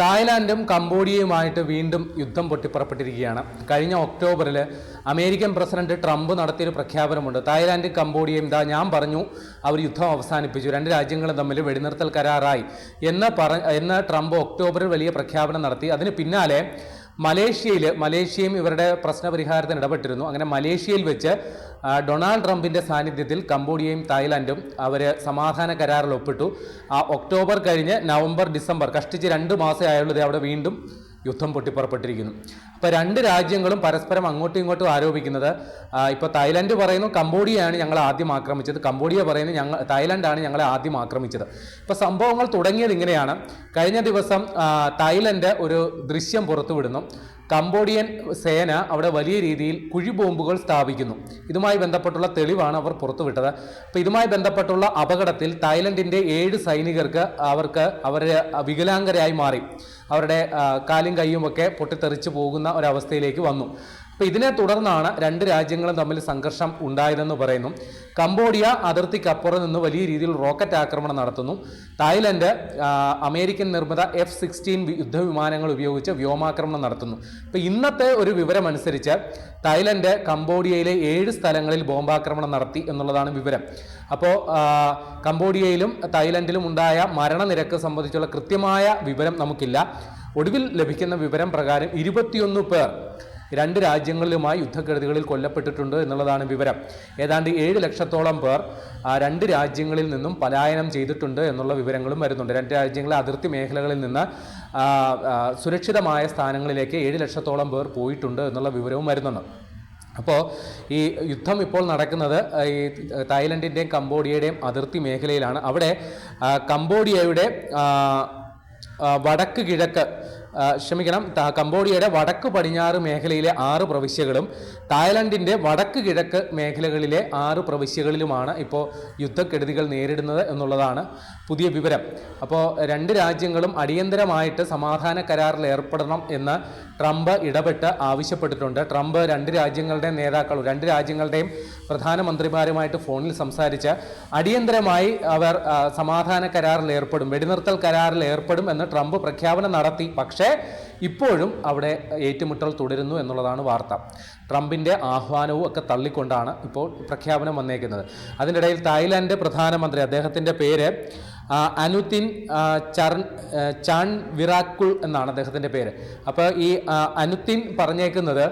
തായ്ലാൻഡും കംബോഡിയയുമായിട്ട് വീണ്ടും യുദ്ധം പൊട്ടിപ്പുറപ്പെട്ടിരിക്കുകയാണ്. കഴിഞ്ഞ ഒക്ടോബറിൽ അമേരിക്കൻ പ്രസിഡന്റ് ട്രംപ് നടത്തിയൊരു പ്രഖ്യാപനമുണ്ട്. തായ്ലാൻഡും കംബോഡിയയും ഞാൻ പറഞ്ഞു അവർ യുദ്ധം അവസാനിപ്പിച്ചു, രണ്ട് രാജ്യങ്ങളും തമ്മിൽ വെടിനിർത്തൽ കരാറായി എന്ന് ട്രംപ് ഒക്ടോബറിൽ വലിയ പ്രഖ്യാപനം നടത്തി. അതിന് പിന്നാലെ മലേഷ്യയും ഇവരുടെ പ്രശ്നപരിഹാരത്തിന് ഇടപെട്ടിരുന്നു. അങ്ങനെ മലേഷ്യയിൽ വെച്ച് ഡൊണാൾഡ് ട്രംപിൻ്റെ സാന്നിധ്യത്തിൽ കംബോഡിയയും തായ്ലാൻഡും അവർ സമാധാന കരാറിൽ ഒപ്പിട്ടു. ഒക്ടോബർ കഴിഞ്ഞ് നവംബർ ഡിസംബർ കഷ്ടിച്ച് 2 മാസമേ ആയുള്ളത് അവിടെ വീണ്ടും യുദ്ധം പൊട്ടിപ്പുറപ്പെട്ടിരിക്കുന്നു. അപ്പോൾ രണ്ട് രാജ്യങ്ങളും പരസ്പരം അങ്ങോട്ടും ഇങ്ങോട്ടും ആരോപിക്കുന്നത്, ഇപ്പോൾ തായ്ലാൻഡ് പറയുന്നു കംബോഡിയയാണ് ഞങ്ങളെ ആദ്യം ആക്രമിച്ചത്, കംബോഡിയ പറയുന്നു തായ്ലാൻഡാണ് ഞങ്ങളെ ആദ്യം ആക്രമിച്ചത്. ഇപ്പോൾ സംഭവങ്ങൾ തുടങ്ങിയത് ഇങ്ങനെയാണ്. കഴിഞ്ഞ ദിവസം തായ്ലൻഡ് ഒരു ദൃശ്യം പുറത്തുവിടുന്നു. കംബോഡിയൻ സേന അവിടെ വലിയ രീതിയിൽ കുഴിബോംബുകൾ സ്ഥാപിക്കുന്നു. ഇതുമായി ബന്ധപ്പെട്ടുള്ള തെളിവാണ് അവർ പുറത്തുവിട്ടത്. അപ്പോൾ ഇതുമായി ബന്ധപ്പെട്ടുള്ള അപകടത്തിൽ തായ്ലൻഡിൻ്റെ 7 സൈനികർക്ക് അവരെ വികലാംഗരായി മാറി. അവരുടെ കാലും കൈയുമൊക്കെ പൊട്ടിത്തെറിച്ച് പോകുന്ന ഒരവസ്ഥയിലേക്ക് വന്നു. അപ്പോൾ ഇതിനെ തുടർന്നാണ് രണ്ട് രാജ്യങ്ങളും തമ്മിൽ സംഘർഷം ഉണ്ടായതെന്ന് പറയുന്നു. കംബോഡിയ അതിർത്തിക്കപ്പുറം നിന്ന് വലിയ രീതിയിൽ റോക്കറ്റ് ആക്രമണം നടത്തുന്നു. തായ്ലൻഡ് അമേരിക്കൻ നിർമ്മിത F-16 യുദ്ധവിമാനങ്ങൾ ഉപയോഗിച്ച് വ്യോമാക്രമണം നടത്തുന്നു. അപ്പോൾ ഇന്നത്തെ ഒരു വിവരമനുസരിച്ച് തായ്ലൻഡ് കംബോഡിയയിലെ 7 സ്ഥലങ്ങളിൽ ബോംബാക്രമണം നടത്തി എന്നുള്ളതാണ് വിവരം. അപ്പോൾ കംബോഡിയയിലും തായ്ലൻഡിലും ഉണ്ടായ മരണനിരക്ക് സംബന്ധിച്ചുള്ള കൃത്യമായ വിവരം നമുക്കില്ല. ഒടുവിൽ ലഭിക്കുന്ന വിവരം പ്രകാരം 21 പേർ രണ്ട് രാജ്യങ്ങളിലുമായി യുദ്ധക്കെടുതികളിൽ കൊല്ലപ്പെട്ടിട്ടുണ്ട് എന്നുള്ളതാണ് വിവരം. ഏതാണ്ട് 7 ലക്ഷത്തോളം പേർ രണ്ട് രാജ്യങ്ങളിൽ നിന്നും പലായനം ചെയ്തിട്ടുണ്ട് എന്നുള്ള വിവരങ്ങളും വരുന്നുണ്ട്. രണ്ട് രാജ്യങ്ങളിലെ അതിർത്തി മേഖലകളിൽ നിന്ന് സുരക്ഷിതമായ സ്ഥാനങ്ങളിലേക്ക് 7 ലക്ഷത്തോളം പേർ പോയിട്ടുണ്ട് എന്നുള്ള വിവരവും വരുന്നുണ്ട്. അപ്പോൾ ഈ യുദ്ധം ഇപ്പോൾ നടക്കുന്നത് ഈ തായ്ലൻഡിൻ്റെയും കംബോഡിയയുടെയും അതിർത്തി മേഖലയിലാണ്. അവിടെ കംബോഡിയയുടെ കംബോഡിയയുടെ വടക്ക് പടിഞ്ഞാറ് മേഖലയിലെ 6 പ്രവിശ്യകളും തായ്ലൻഡിൻ്റെ വടക്ക് കിഴക്ക് മേഖലകളിലെ 6 പ്രവിശ്യകളിലുമാണ് ഇപ്പോൾ യുദ്ധക്കെടുതികൾ നേരിടുന്നത് എന്നുള്ളതാണ് പുതിയ വിവരം. അപ്പോൾ രണ്ട് രാജ്യങ്ങളും അടിയന്തരമായിട്ട് സമാധാന കരാറിൽ ഏർപ്പെടണം എന്ന് ട്രംപ് ഇടപെട്ട് ആവശ്യപ്പെട്ടിട്ടുണ്ട്. ട്രംപ് രണ്ട് രാജ്യങ്ങളുടെയും പ്രധാനമന്ത്രിമാരുമായിട്ട് ഫോണിൽ സംസാരിച്ച് അടിയന്തരമായി അവർ സമാധാന കരാറിൽ ഏർപ്പെടും, വെടിനിർത്തൽ കരാറിൽ ഏർപ്പെടും എന്ന് ട്രംപ് പ്രഖ്യാപനം നടത്തി. പക്ഷേ ഇപ്പോഴും അവിടെ ഏറ്റുമുട്ടൽ തുടരുന്നു എന്നുള്ളതാണ് വാർത്ത. ട്രംപിൻ്റെ ആഹ്വാനവും ഒക്കെ തള്ളിക്കൊണ്ടാണ് ഇപ്പോൾ പ്രഖ്യാപനം വന്നേക്കുന്നത്. അതിനിടയിൽ തായ്ലാൻഡ് പ്രധാനമന്ത്രി, അദ്ദേഹത്തിൻ്റെ പേര് അനുതിൻ ചാൻവിറാക്കുൾ എന്നാണ് അദ്ദേഹത്തിൻ്റെ പേര്. അപ്പോൾ ഈ അനുതിൻ പറഞ്ഞേക്കുന്നത്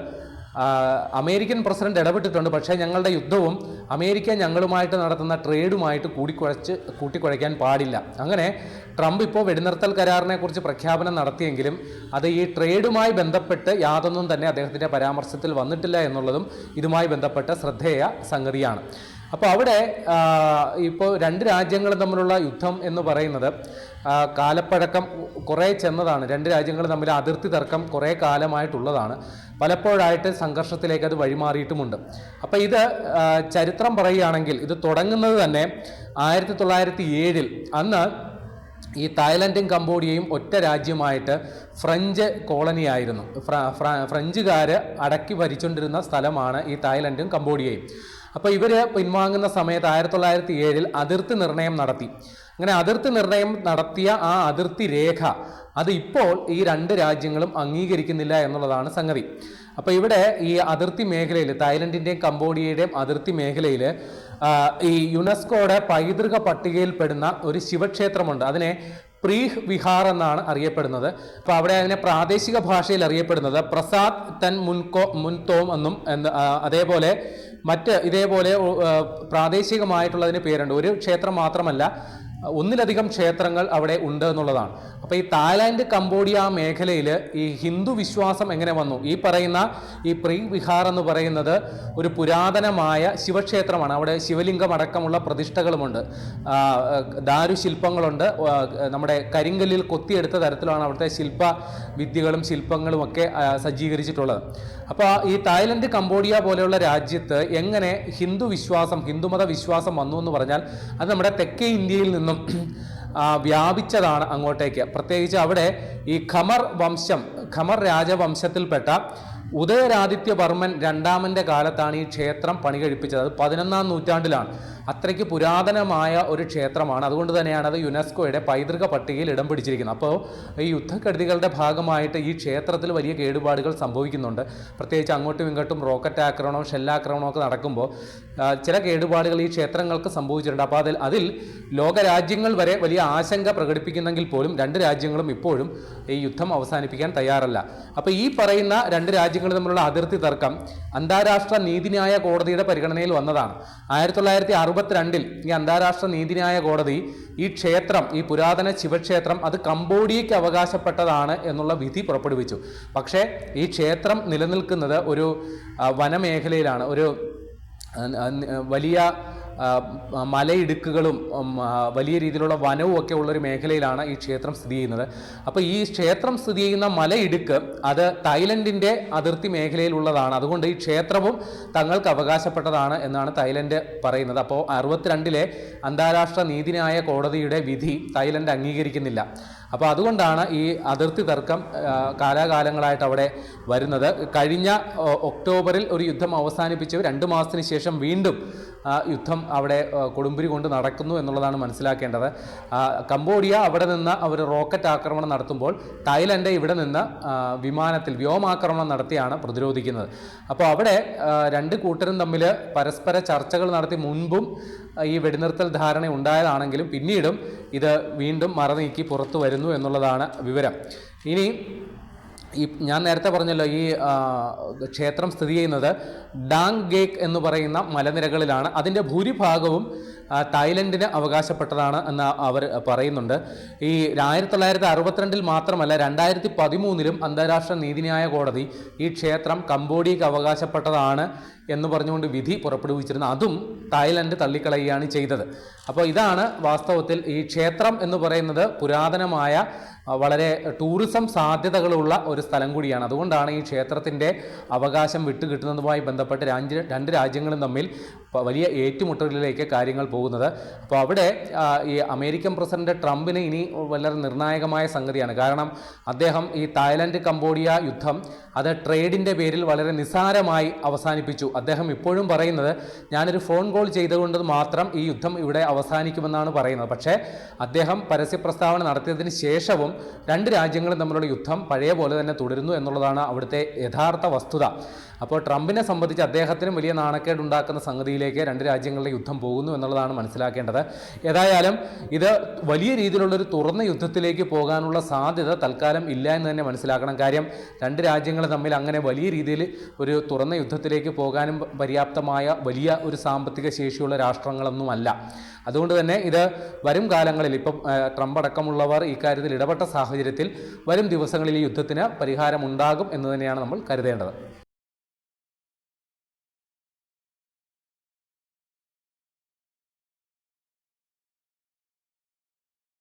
അമേരിക്കൻ പ്രസിഡന്റ് ഇടപെട്ടിട്ടുണ്ട്, പക്ഷേ ഞങ്ങളുടെ യുദ്ധവും അമേരിക്ക ഞങ്ങളുമായിട്ട് നടത്തുന്ന ട്രേഡുമായിട്ട് കൂട്ടിക്കുഴയ്ക്കാൻ പാടില്ല. അങ്ങനെ ട്രംപ് ഇപ്പോൾ വെടിനിർത്തൽ കരാറിനെ കുറിച്ച് പ്രഖ്യാപനം നടത്തിയെങ്കിലും അത് ഈ ട്രേഡുമായി ബന്ധപ്പെട്ട് യാതൊന്നും തന്നെ അദ്ദേഹത്തിൻ്റെ പരാമർശത്തിൽ വന്നിട്ടില്ല എന്നുള്ളതും ഇതുമായി ബന്ധപ്പെട്ട ശ്രദ്ധേയ സംഗതിയാണ്. അപ്പോൾ അവിടെ ഇപ്പോൾ രണ്ട് രാജ്യങ്ങളും തമ്മിലുള്ള യുദ്ധം എന്ന് പറയുന്നത് കാലപ്പഴക്കം കുറേ ചെന്നതാണ്. രണ്ട് രാജ്യങ്ങൾ തമ്മിൽ അതിർത്തി തർക്കം കുറേ കാലമായിട്ടുള്ളതാണ്. പലപ്പോഴായിട്ട് സംഘർഷത്തിലേക്ക് അത് വഴിമാറിയിട്ടുമുണ്ട്. അപ്പോൾ ഇത് ചരിത്രം പറയുകയാണെങ്കിൽ ഇത് തുടങ്ങുന്നത് തന്നെ 1907 അന്ന് ഈ തായ്ലൻഡും കംബോഡിയയും ഒറ്റ രാജ്യമായിട്ട് ഫ്രഞ്ച് കോളനിയായിരുന്നു. ഫ്രഞ്ചുകാർ അടക്കി ഭരിച്ചുകൊണ്ടിരുന്ന സ്ഥലമാണ് ഈ തായ്ലൻഡും കംബോഡിയയും. അപ്പോൾ ഇവർ പിൻവാങ്ങുന്ന സമയത്ത് 1907 അതിർത്തി നിർണയം നടത്തി. അങ്ങനെ അതിർത്തി നിർണയം നടത്തിയ ആ അതിർത്തി രേഖ അത് ഇപ്പോൾ ഈ രണ്ട് രാജ്യങ്ങളും അംഗീകരിക്കുന്നില്ല എന്നുള്ളതാണ് സംഗതി. അപ്പോൾ ഇവിടെ ഈ അതിർത്തി മേഖലയിൽ തായ്ലൻഡിൻ്റെയും കംബോഡിയയുടെയും അതിർത്തി മേഖലയിൽ ഈ യുനെസ്കോയുടെ പൈതൃക പട്ടികയിൽപ്പെടുന്ന ഒരു ശിവക്ഷേത്രമുണ്ട്. അതിനെ പ്രീഹ് വിഹാർ എന്നാണ് അറിയപ്പെടുന്നത്. അപ്പോൾ അവിടെ അതിനെ പ്രാദേശിക ഭാഷയിൽ അറിയപ്പെടുന്നത് പ്രസാദ് തൻ മുൻതോം എന്നും അതേപോലെ ഇതേപോലെ പ്രാദേശികമായിട്ടുള്ളതിന് പേരുണ്ട്. ഒരു ക്ഷേത്രം മാത്രമല്ല, ഒന്നിലധികം ക്ഷേത്രങ്ങൾ അവിടെ ഉണ്ട് എന്നുള്ളതാണ്. അപ്പോൾ ഈ തായ്ലാൻഡ് കംബോഡിയ മേഖലയിൽ ഈ ഹിന്ദു വിശ്വാസം എങ്ങനെ വന്നു? ഈ പറയുന്ന ഈ പ്രീഹ് വിഹാർ എന്ന് പറയുന്നത് ഒരു പുരാതനമായ ശിവക്ഷേത്രമാണ്. അവിടെ ശിവലിംഗം അടക്കമുള്ള പ്രതിഷ്ഠകളുമുണ്ട്, ദാരുശില്പങ്ങളുണ്ട്. നമ്മുടെ കരിങ്കല്ലിൽ കൊത്തിയെടുത്ത തരത്തിലാണ് അവിടുത്തെ വിദ്യകളും ശില്പങ്ങളും ഒക്കെ സജ്ജീകരിച്ചിട്ടുള്ളത്. അപ്പോൾ ഈ തായ്ലൻഡ് കംബോഡിയ പോലെയുള്ള രാജ്യത്ത് എങ്ങനെ ഹിന്ദുമത വിശ്വാസം വന്നു എന്ന് പറഞ്ഞാൽ അത് നമ്മുടെ തെക്കേ ഇന്ത്യയിൽ നിന്നും വ്യാപിച്ചതാണ് അങ്ങോട്ടേക്ക്. പ്രത്യേകിച്ച് അവിടെ ഈ ഖമർ രാജവംശത്തിൽപ്പെട്ട ഉദയരാദിത്യവർമ്മൻ രണ്ടാമൻ്റെ കാലത്താണ് ഈ ക്ഷേത്രം പണി കഴിപ്പിച്ചത്. അത് 11-ാം നൂറ്റാണ്ടിലാണ്. അത്രയ്ക്ക് പുരാതനമായ ഒരു ക്ഷേത്രമാണ്. അതുകൊണ്ട് തന്നെയാണ് അത് യുനെസ്കോയുടെ പൈതൃക പട്ടികയിൽ ഇടം പിടിച്ചിരിക്കുന്നത്. അപ്പോൾ ഈ യുദ്ധക്കെടുതികളുടെ ഭാഗമായിട്ട് ഈ ക്ഷേത്രത്തിൽ വലിയ കേടുപാടുകൾ സംഭവിക്കുന്നുണ്ട്. പ്രത്യേകിച്ച് അങ്ങോട്ടും ഇങ്ങോട്ടും റോക്കറ്റ് ആക്രമണവും ഷെല്ലാക്രമണവും ഒക്കെ നടക്കുമ്പോൾ ചില കേടുപാടുകൾ ഈ ക്ഷേത്രങ്ങൾക്ക് സംഭവിച്ചിട്ടുണ്ട്. അപ്പോൾ അതിൽ ലോകരാജ്യങ്ങൾ വരെ വലിയ ആശങ്ക പ്രകടിപ്പിക്കുന്നെങ്കിൽ പോലും രണ്ട് രാജ്യങ്ങളും ഇപ്പോഴും ഈ യുദ്ധം അവസാനിപ്പിക്കാൻ തയ്യാറല്ല. അപ്പോൾ ഈ പറയുന്ന രണ്ട് രാജ്യങ്ങൾ തമ്മിലുള്ള അതിർത്തി തർക്കം അന്താരാഷ്ട്ര നീതിന്യായ കോടതിയുടെ പരിഗണനയിൽ വന്നതാണ്. 1962 ഈ അന്താരാഷ്ട്ര നീതിന്യായ കോടതി ഈ ക്ഷേത്രം, ഈ പുരാതന ശിവക്ഷേത്രം അത് കംബോഡിയയ്ക്ക് അവകാശപ്പെട്ടതാണ് എന്നുള്ള വിധി പുറപ്പെടുവിച്ചു. പക്ഷേ ഈ ക്ഷേത്രം നിലനിൽക്കുന്നത് ഒരു വനമേഖലയിലാണ്. ഒരു വലിയ മലയിടുക്കുകളും വലിയ രീതിയിലുള്ള വനവും ഒക്കെ ഉള്ളൊരു മേഖലയിലാണ് ഈ ക്ഷേത്രം സ്ഥിതി ചെയ്യുന്നത്. അപ്പോൾ ഈ ക്ഷേത്രം സ്ഥിതി ചെയ്യുന്ന മലയിടുക്ക് അത് തായ്ലൻഡിൻ്റെ അതിർത്തി മേഖലയിലുള്ളതാണ്. അതുകൊണ്ട് ഈ ക്ഷേത്രവും തങ്ങൾക്ക് അവകാശപ്പെട്ടതാണ് എന്നാണ് തായ്ലൻഡ് പറയുന്നത്. അപ്പോൾ 62 അന്താരാഷ്ട്ര നീതിന്യായ കോടതിയുടെ വിധി തായ്ലൻഡ് അംഗീകരിക്കുന്നില്ല. അപ്പോൾ അതുകൊണ്ടാണ് ഈ അതിർത്തി തർക്കം കാലാകാലങ്ങളായിട്ട് അവിടെ വരുന്നത്. കഴിഞ്ഞ ഒക്ടോബറിൽ ഒരു യുദ്ധം അവസാനിപ്പിച്ച് 2 മാസത്തിന് ശേഷം വീണ്ടും യുദ്ധം അവിടെ കൊടുമ്പിരി കൊണ്ട് നടക്കുന്നു എന്നുള്ളതാണ് മനസ്സിലാക്കേണ്ടത്. കംബോഡിയ അവിടെ നിന്ന് അവർ റോക്കറ്റ് ആക്രമണം നടത്തുമ്പോൾ തായ്ലൻഡ് ഇവിടെ നിന്ന് വിമാനത്തിൽ വ്യോമാക്രമണം നടത്തിയാണ് പ്രതിരോധിക്കുന്നത്. അപ്പോൾ അവിടെ രണ്ട് കൂട്ടരും തമ്മിൽ പരസ്പര ചർച്ചകൾ നടത്തി മുൻപും ഈ വെടിനിർത്തൽ ധാരണ ഉണ്ടായതാണെങ്കിലും പിന്നീടും ഇത് വീണ്ടും മറനീക്കി പുറത്തു വരുന്നു എന്നുള്ളതാണ് വിവരം. ഇനി ഞാൻ നേരത്തെ പറഞ്ഞല്ലോ, ഈ ക്ഷേത്രം സ്ഥിതി ചെയ്യുന്നത് ഡാങ് ഗേക്ക് എന്ന് പറയുന്ന മലനിരകളിലാണ്. അതിൻ്റെ ഭൂരിഭാഗവും തായ്ലൻഡിന് അവകാശപ്പെട്ടതാണ് എന്ന് അവർ പറയുന്നുണ്ട്. ഈ 1962 മാത്രമല്ല 2013 അന്താരാഷ്ട്ര നീതിന്യായ കോടതി ഈ ക്ഷേത്രം കംബോഡിയയ്ക്ക് അവകാശപ്പെട്ടതാണ് എന്ന് പറഞ്ഞുകൊണ്ട് വിധി പുറപ്പെടുവിച്ചിരുന്നു. അതും തായ്ലൻഡ് തള്ളിക്കളയുകയാണ് ചെയ്തത്. അപ്പോൾ ഇതാണ് വാസ്തവത്തിൽ ഈ ക്ഷേത്രം എന്ന് പറയുന്നത് പുരാതനമായ വളരെ ടൂറിസം സാധ്യതകളുള്ള ഒരു സ്ഥലം കൂടിയാണ്. അതുകൊണ്ടാണ് ഈ ക്ഷേത്രത്തിൻ്റെ അവകാശം വിട്ടുകിട്ടുന്നതുമായി ബന്ധപ്പെട്ട് രണ്ട് രാജ്യങ്ങളും തമ്മിൽ വലിയ ഏറ്റുമുട്ടലിലേക്ക് കാര്യങ്ങൾ പോകുന്നത്. അപ്പോൾ അവിടെ ഈ അമേരിക്കൻ പ്രസിഡന്റ് ട്രംപിന് ഇനി വളരെ നിർണായകമായ സംഗതിയാണ്. കാരണം അദ്ദേഹം ഈ തായ്ലൻഡ് കംബോഡിയ യുദ്ധം അത് ട്രേഡിൻ്റെ പേരിൽ വളരെ നിസ്സാരമായി അവസാനിപ്പിച്ചു. അദ്ദേഹം ഇപ്പോഴും പറയുന്നത് ഞാനൊരു ഫോൺ കോൾ ചെയ്തുകൊണ്ട് മാത്രം ഈ യുദ്ധം ഇവിടെ അവസാനിക്കുമെന്നാണ് പറയുന്നത്. പക്ഷേ അദ്ദേഹം പരസ്യ പ്രസ്താവന നടത്തിയതിന് ശേഷവും രണ്ട് രാജ്യങ്ങളും തമ്മിലുള്ള യുദ്ധം പഴയ പോലെ തന്നെ തുടരുന്നു എന്നുള്ളതാണ് അവിടുത്തെ യഥാർത്ഥ വസ്തുത. അപ്പോൾ ട്രംപിനെ സംബന്ധിച്ച് അദ്ദേഹത്തിനും വലിയ നാണക്കേടുണ്ടാക്കുന്ന സംഗതിയിലേക്ക് രണ്ട് രാജ്യങ്ങളുടെ യുദ്ധം പോകുന്നു എന്നുള്ളതാണ് മനസ്സിലാക്കേണ്ടത്. ഏതായാലും ഇത് വലിയ രീതിയിലുള്ളൊരു തുറന്ന യുദ്ധത്തിലേക്ക് പോകാനുള്ള സാധ്യത തൽക്കാലം ഇല്ല എന്ന് തന്നെ മനസ്സിലാക്കണം. കാര്യം രണ്ട് രാജ്യങ്ങൾ തമ്മിൽ അങ്ങനെ വലിയ രീതിയിൽ ഒരു തുറന്ന യുദ്ധത്തിലേക്ക് പോകാനും പര്യാപ്തമായ വലിയ ഒരു സാമ്പത്തിക ശേഷിയുള്ള രാഷ്ട്രങ്ങളൊന്നുമല്ല. അതുകൊണ്ട് തന്നെ ഇത് വരും കാലങ്ങളിൽ ഇപ്പം ട്രംപ് അടക്കമുള്ളവർ ഇക്കാര്യത്തിൽ ഇടപെട്ട സാഹചര്യത്തിൽ വരും ദിവസങ്ങളിൽ ഈ യുദ്ധത്തിന് പരിഹാരമുണ്ടാകും എന്ന് തന്നെയാണ് നമ്മൾ കരുതേണ്ടത്.